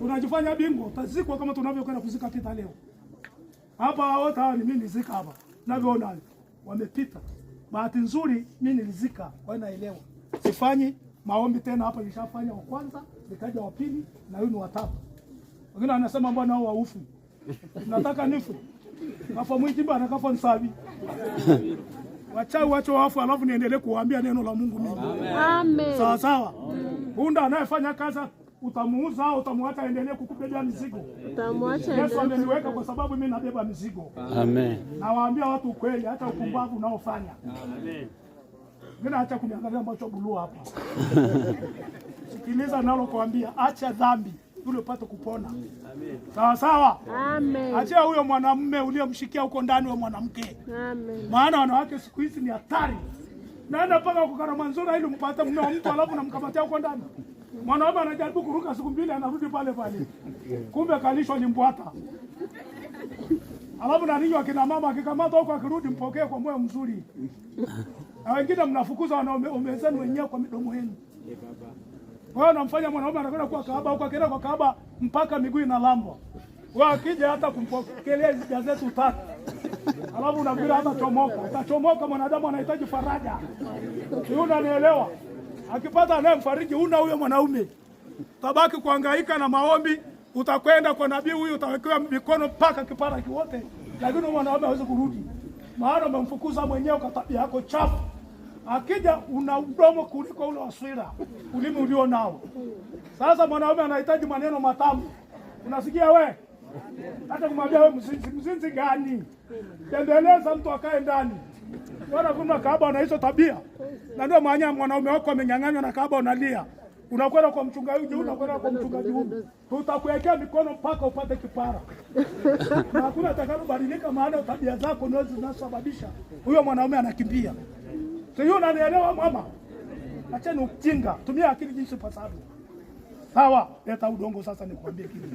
Unajifanya bingwa, utazikwa kama tunavyokwenda kuzika Peter leo. Hapa wote hawa ni mimi nilizika hapa. Unavyoona wamepita. Bahati nzuri mimi nilizika, wanaelewa. Sifanyi maombi tena hapa, nishafanya wa kwanza, nikaja wa pili na huyu ni wa tatu. Wengine wanasema mbona hao waufu? Nataka nifu. Kafa mwingi bana, kafa nsabi. Wacha wafu alafu niendelee kuwaambia neno la Mungu mimi. Amen. Sawa sawa. Hunda anayefanya kazi utamuuza au utamwacha endelee kukubebea mizigo? Utamwacha. Yesu ameniweka kwa sababu mimi nabeba mizigo. Amen. Nawaambia watu kweli, hata upumbavu unaofanya. Amen. Mimi acha kuniangalia macho buluu hapa. Sikiliza nalo kuambia, acha dhambi ili upate kupona. Amen. Sawa sawa? Amen. Acha huyo mwanamume uliyemshikia huko ndani wa mwanamke. Amen. Maana wanawake siku hizi ni hatari. Naenda paka kwa Karamanzura ili mpate mume wa mtu alafu namkamatia huko ndani. Mwanaume anajaribu kuruka siku mbili anarudi pale pale. Kumbe kalishwa ni mbwata. Alafu na ninyi akina mama akikamata huko akirudi mpokee kwa moyo mzuri. Na wengine mnafukuza wanaume zenu wenyewe kwa midomo yenu. Wewe unamfanya mwanaume anakwenda kwa kahaba huko, akienda kwa kahaba mpaka miguu inalambwa. Wewe akija hata kumpokelea gazeti utatu. Alafu unafikiri hata chomoka. Atachomoka, mwanadamu anahitaji faraja. Sio, unanielewa? Akipata anayemfariji una huyo mwanaume. Tabaki kuhangaika na maombi, utakwenda kwa nabii huyu utawekewa mikono mpaka kipara kiwote. Lakini mwanaume hawezi kurudi. Maana umemfukuza mwenyewe kwa tabia yako chafu. Akija una mdomo kuliko ule wa swira, ulimi ulio nao. Sasa mwanaume anahitaji maneno matamu. Unasikia we? Hata kumwambia wewe mzinzi gani? Tendeleza mtu akae ndani. Bwana kuna kahaba na hizo tabia. Na ndio maana mwanaume wako amenyang'anywa na kahaba unalia. Unakwenda kwa mchungaji, unakwenda kwa mchungaji huyu. Tutakuwekea mikono mpaka upate kipara. Na hakuna atakayebadilika, maana tabia zako ndio zinasababisha huyo mwanaume anakimbia. Sio, unanielewa mama? Acheni ujinga, tumia akili jinsi pasavyo. Sawa, leta udongo sasa nikwambie kitu.